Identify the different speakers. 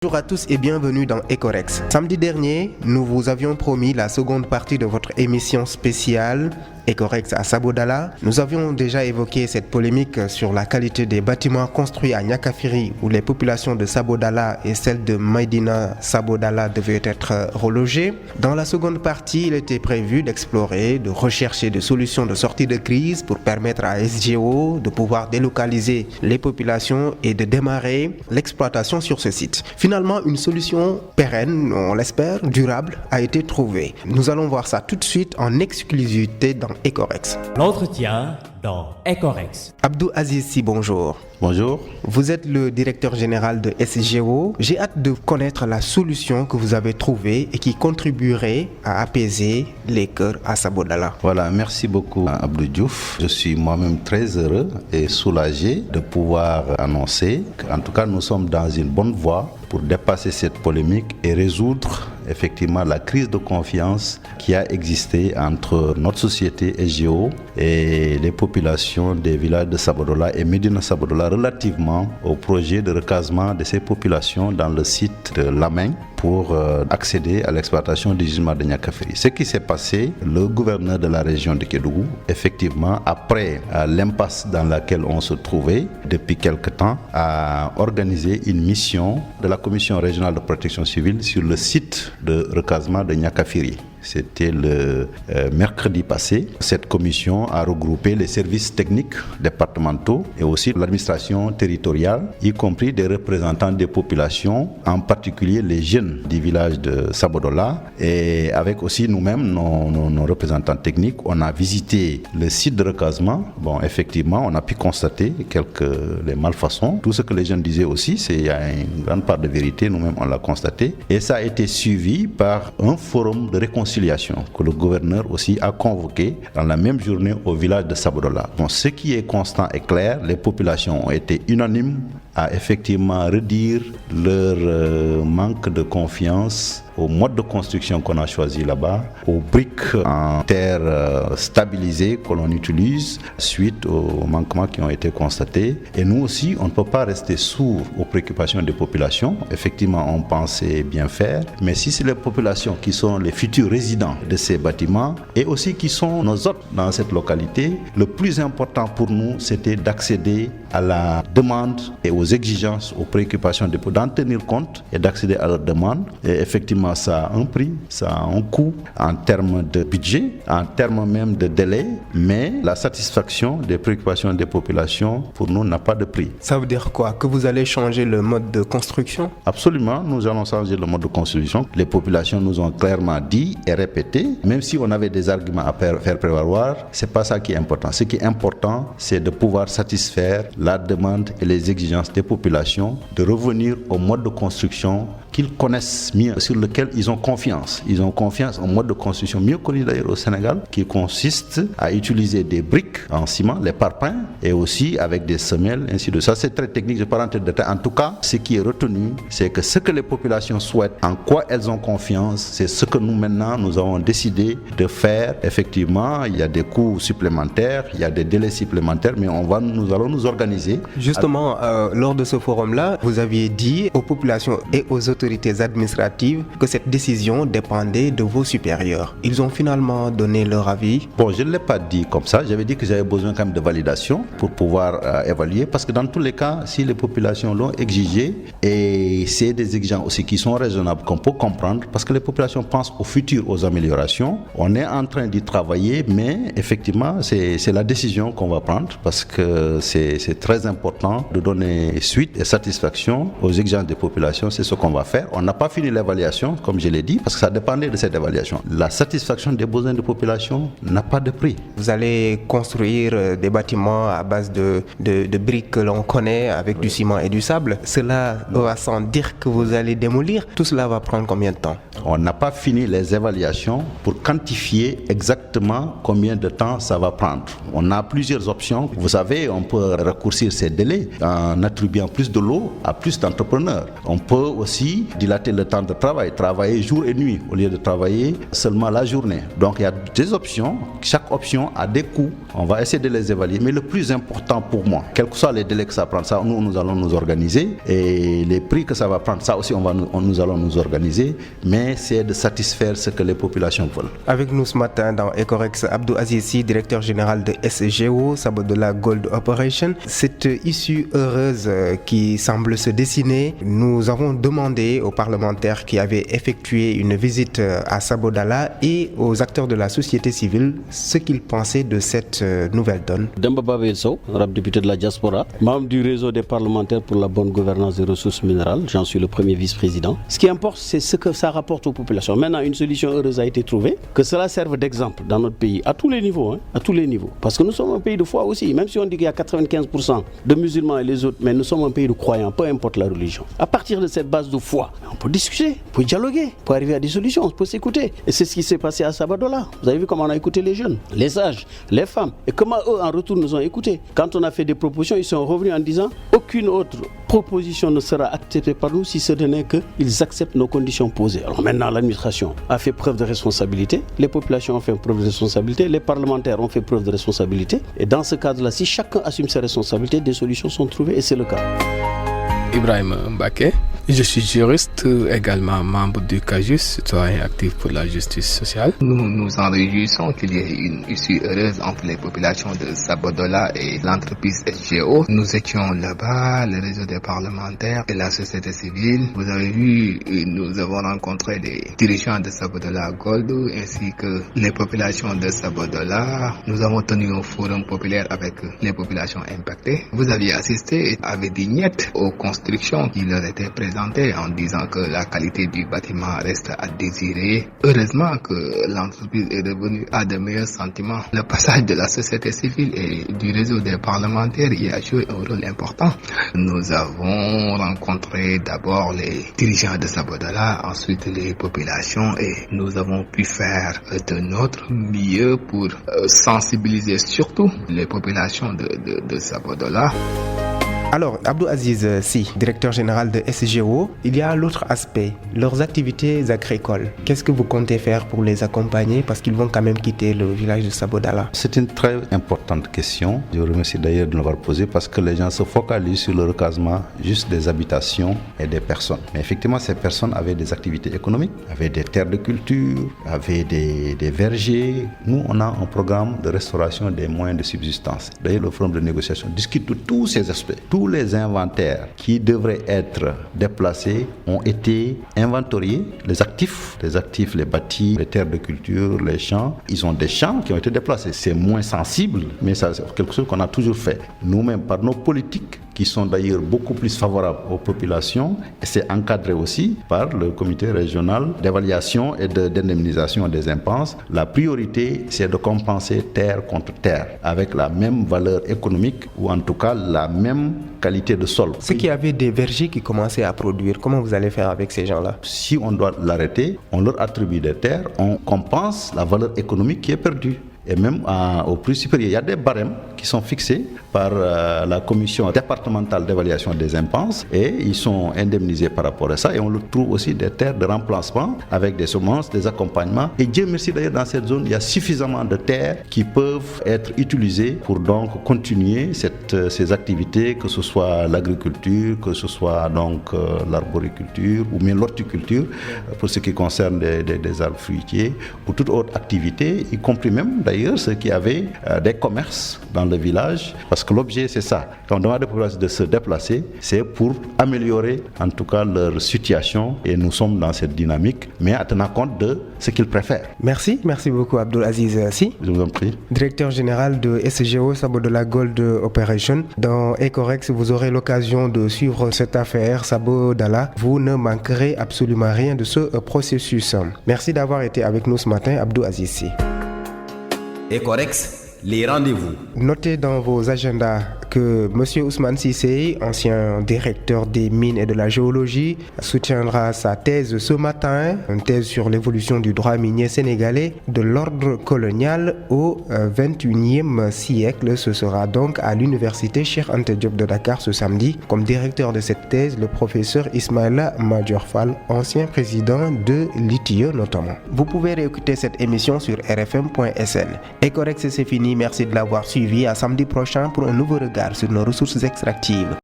Speaker 1: Bonjour à tous et bienvenue dans Ecorex. Samedi dernier, nous vous avions promis la seconde partie de votre émission spéciale Ecorex à Sabodala. Nous avions déjà évoqué cette polémique sur la qualité des bâtiments construits à Niakafiri où les populations de Sabodala et celles de Maïdina Sabodala devaient être relogées. Dans la seconde partie, il était prévu d'explorer, de rechercher des solutions de sortie de crise pour permettre à SGO de pouvoir délocaliser les populations et de démarrer l'exploitation sur ce site. Finalement, une solution pérenne, on l'espère, durable, a été trouvée. Nous allons voir ça tout de suite en exclusivité dans Ecorex.
Speaker 2: L'entretien dans Ecorex.
Speaker 1: Abdou Aziz Si, bonjour.
Speaker 3: Bonjour.
Speaker 1: Vous êtes le directeur général de SGO. J'ai hâte de connaître la solution que vous avez trouvée et qui contribuerait à apaiser les cœurs à Sabodala.
Speaker 3: Voilà, merci beaucoup Abdou Diouf. Je suis moi-même très heureux et soulagé de pouvoir annoncer qu'en tout cas nous sommes dans une bonne voie pour dépasser cette polémique et résoudre effectivement la crise de confiance qui a existé entre notre société SGO et les populations des villages de Sabodala et Médina Sabodala relativement au projet de recasement de ces populations dans le site de Lameng pour accéder à l'exploitation du gisement de Niakafiri. Ce qui s'est passé, le gouverneur de la région de Kédougou, effectivement, après l'impasse dans laquelle on se trouvait depuis quelque temps, a organisé une mission de la Commission régionale de protection civile sur le site de recasement de Niakafiri. C'était le mercredi passé. Cette commission a regroupé les services techniques départementaux et aussi l'administration territoriale, y compris des représentants des populations, en particulier les jeunes du village de Sabodala. Et avec aussi nous-mêmes, nos représentants techniques, on a visité le site de recasement. Bon, effectivement, on a pu constater les malfaçons. Tout ce que les jeunes disaient aussi, il y a une grande part de vérité, nous-mêmes on l'a constaté. Et ça a été suivi par un forum de réconciliation que le gouverneur aussi a convoqué dans la même journée au village de Sabodala. Bon, ce qui est constant et clair, les populations ont été unanimes à effectivement redire leur manque de confiance au mode de construction qu'on a choisi là-bas, aux briques en terre stabilisées que l'on utilise suite aux manquements qui ont été constatés. Et nous aussi, on ne peut pas rester sourds aux préoccupations des populations. Effectivement, on pensait bien faire, mais si c'est les populations qui sont les futurs résidents de ces bâtiments et aussi qui sont nos hôtes dans cette localité, le plus important pour nous, c'était d'accéder à la demande et aux exigences, aux préoccupations des populations, d'en tenir compte et d'accéder à leurs demandes. Et effectivement, ça a un prix, ça a un coût en termes de budget, en termes même de délai, mais la satisfaction des préoccupations des populations, pour nous, n'a pas de prix.
Speaker 1: Ça veut dire quoi? Que vous allez changer le mode de construction?
Speaker 3: Absolument, nous allons changer le mode de construction. Les populations nous ont clairement dit et répété, même si on avait des arguments à faire prévaloir, c'est pas ça qui est important. Ce qui est important, c'est de pouvoir satisfaire la demande et les exigences des populations, de revenir au mode de construction qu'ils connaissent mieux, sur lequel ils ont confiance. Ils ont confiance en mode de construction mieux connu d'ailleurs au Sénégal, qui consiste à utiliser des briques en ciment, les parpaings, et aussi avec des semelles, ainsi de suite. Ça, c'est très technique, je ne vais pas rentrer de détail. En tout cas, ce qui est retenu, c'est que ce que les populations souhaitent, en quoi elles ont confiance, c'est ce que nous, maintenant, nous avons décidé de faire. Effectivement, il y a des coûts supplémentaires, il y a des délais supplémentaires, mais nous allons nous organiser.
Speaker 1: Justement, lors de ce forum-là, vous aviez dit aux populations et aux autorités administratives que cette décision dépendait de vos supérieurs. Ils ont finalement donné leur avis.
Speaker 3: Bon, je ne l'ai pas dit comme ça. J'avais dit que j'avais besoin quand même de validation pour pouvoir évaluer. Parce que dans tous les cas, si les populations l'ont exigé, et c'est des exigences aussi qui sont raisonnables, qu'on peut comprendre, parce que les populations pensent au futur, aux améliorations. On est en train d'y travailler, mais effectivement, c'est la décision qu'on va prendre parce que c'est très important de donner suite et satisfaction aux exigences des populations. C'est ce qu'on va faire. On n'a pas fini l'évaluation, comme je l'ai dit, parce que ça dépendait de cette évaluation. La satisfaction des besoins de population n'a pas de prix.
Speaker 1: Vous allez construire des bâtiments à base de briques que l'on connaît avec du ciment et du sable. Cela va sans dire que vous allez démolir. Tout cela va prendre combien de temps?
Speaker 3: On n'a pas fini les évaluations pour quantifier exactement combien de temps ça va prendre. On a plusieurs options. Vous savez, on peut raccourcir ces délais en attribuant plus de lots à plus d'entrepreneurs. On peut aussi aussi dilater le temps de travail, travailler jour et nuit au lieu de travailler seulement la journée. Donc il y a des options, chaque option a des coûts, on va essayer de les évaluer, mais le plus important pour moi, quels que soient les délais que ça prend, ça nous allons nous organiser, et les prix que ça va prendre, ça aussi nous allons nous organiser, mais c'est de satisfaire ce que les populations veulent.
Speaker 1: Avec nous ce matin dans Ecorex, Abdou Aziz Sy, directeur général de SGO, Sabodala Gold Operation. Cette issue heureuse qui semble se dessiner, nous avons demandé aux parlementaires qui avaient effectué une visite à Sabodala et aux acteurs de la société civile ce qu'ils pensaient de cette nouvelle donne.
Speaker 4: Demba Babel Sow, député de la diaspora, membre du réseau des parlementaires pour la bonne gouvernance des ressources minérales, j'en suis le premier vice-président. Ce qui importe, c'est ce que ça rapporte aux populations. Maintenant, une solution heureuse a été trouvée, que cela serve d'exemple dans notre pays, à tous les niveaux, à tous les niveaux. Parce que nous sommes un pays de foi aussi, même si on dit qu'il y a 95% de musulmans et les autres, mais nous sommes un pays de croyants, peu importe la religion. À partir de cette base de foi, on peut discuter, on peut dialoguer, on peut arriver à des solutions, on peut s'écouter. Et c'est ce qui s'est passé à Sabodala. Vous avez vu comment on a écouté les jeunes, les sages, les femmes, et comment eux en retour nous ont écoutés. Quand on a fait des propositions, ils sont revenus en disant aucune autre proposition ne sera acceptée par nous si ce n'est qu'ils acceptent nos conditions posées. Alors maintenant, l'administration a fait preuve de responsabilité, les populations ont fait preuve de responsabilité, les parlementaires ont fait preuve de responsabilité. Et dans ce cadre-là, si chacun assume ses responsabilités, des solutions sont trouvées et c'est le cas.
Speaker 5: Ibrahim Mbake, je suis juriste, également membre du CAJUS, citoyen actif pour la justice sociale.
Speaker 6: Nous nous en réjouissons qu'il y ait une issue heureuse entre les populations de Sabodala et l'entreprise SGO. Nous étions là-bas, le réseau des parlementaires et la société civile. Vous avez vu, nous avons rencontré les dirigeants de Sabodala Gold ainsi que les populations de Sabodala. Nous avons tenu un forum populaire avec les populations impactées. Vous aviez assisté avec des miettes aux constructions qui leur étaient présentées en disant que la qualité du bâtiment reste à désirer. Heureusement que l'entreprise est revenue à de meilleurs sentiments. Le passage de la société civile et du réseau des parlementaires y a joué un rôle important. Nous avons rencontré d'abord les dirigeants de Sabodala, ensuite les populations et nous avons pu faire de notre mieux pour sensibiliser surtout les populations de Sabodala.
Speaker 1: Alors, Abdou Aziz Sy, directeur général de SGO, il y a l'autre aspect, leurs activités agricoles. Qu'est-ce que vous comptez faire pour les accompagner parce qu'ils vont quand même quitter le village de Sabodala?
Speaker 3: C'est une très importante question. Je vous remercie d'ailleurs de l'avoir posée parce que les gens se focalisent sur le recasement juste des habitations et des personnes. Mais effectivement, ces personnes avaient des activités économiques, avaient des terres de culture, avaient des vergers. Nous, on a un programme de restauration des moyens de subsistance. D'ailleurs, le forum de négociation discute de tous ces aspects. Tous les inventaires qui devraient être déplacés ont été inventoriés. Les actifs, les bâtis, les terres de culture, les champs, ils ont des champs qui ont été déplacés. C'est moins sensible, mais ça, c'est quelque chose qu'on a toujours fait. Nous-mêmes, par nos politiques, qui sont d'ailleurs beaucoup plus favorables aux populations, et c'est encadré aussi par le comité régional d'évaluation et d'indemnisation des impenses. La priorité, c'est de compenser terre contre terre, avec la même valeur économique, ou en tout cas la même qualité de sol.
Speaker 1: Ceux qui avaient des vergers qui commençaient à produire, comment vous allez faire avec ces gens-là? Si
Speaker 3: on doit l'arrêter, on leur attribue des terres, on compense la valeur économique qui est perdue. Et même au plus supérieur, il y a des barèmes qui sont fixés par la commission départementale d'évaluation des impenses et ils sont indemnisés par rapport à ça. Et on trouve aussi des terres de remplacement avec des semences, des accompagnements. Et Dieu merci d'ailleurs, dans cette zone, il y a suffisamment de terres qui peuvent être utilisées pour donc continuer ces activités, que ce soit l'agriculture, que ce soit donc l'arboriculture ou bien l'horticulture pour ce qui concerne des arbres fruitiers ou toute autre activité, y compris même d'ailleurs ceux qui avaient des commerces dans le village, parce que l'objet c'est ça. Quand on demande aux populations de se déplacer, c'est pour améliorer en tout cas leur situation et nous sommes dans cette dynamique, mais en tenant compte de ce qu'ils préfèrent.
Speaker 1: Merci beaucoup Abdou Aziz Sy.
Speaker 3: Je vous en prie.
Speaker 1: Directeur général de SGO Sabodala Gold Operation. Dans Ecorex, vous aurez l'occasion de suivre cette affaire Sabodala. Vous ne manquerez absolument rien de ce processus. Merci d'avoir été avec nous ce matin, Abdou Aziz Sy.
Speaker 2: Ecorex, les rendez-vous.
Speaker 1: Notez dans vos agendas que M. Ousmane Cissé, ancien directeur des mines et de la géologie, soutiendra sa thèse ce matin, une thèse sur l'évolution du droit minier sénégalais de l'ordre colonial au XXIe siècle. Ce sera donc à l'université Cheikh Anta Diop de Dakar ce samedi. Comme directeur de cette thèse, le professeur Ismaïla Madior Fall, ancien président de l'ITIE notamment. Vous pouvez réécouter cette émission sur rfm.sn. Ecorex, c'est fini. Merci de l'avoir suivi. À samedi prochain pour un nouveau regard sur nos ressources extractives.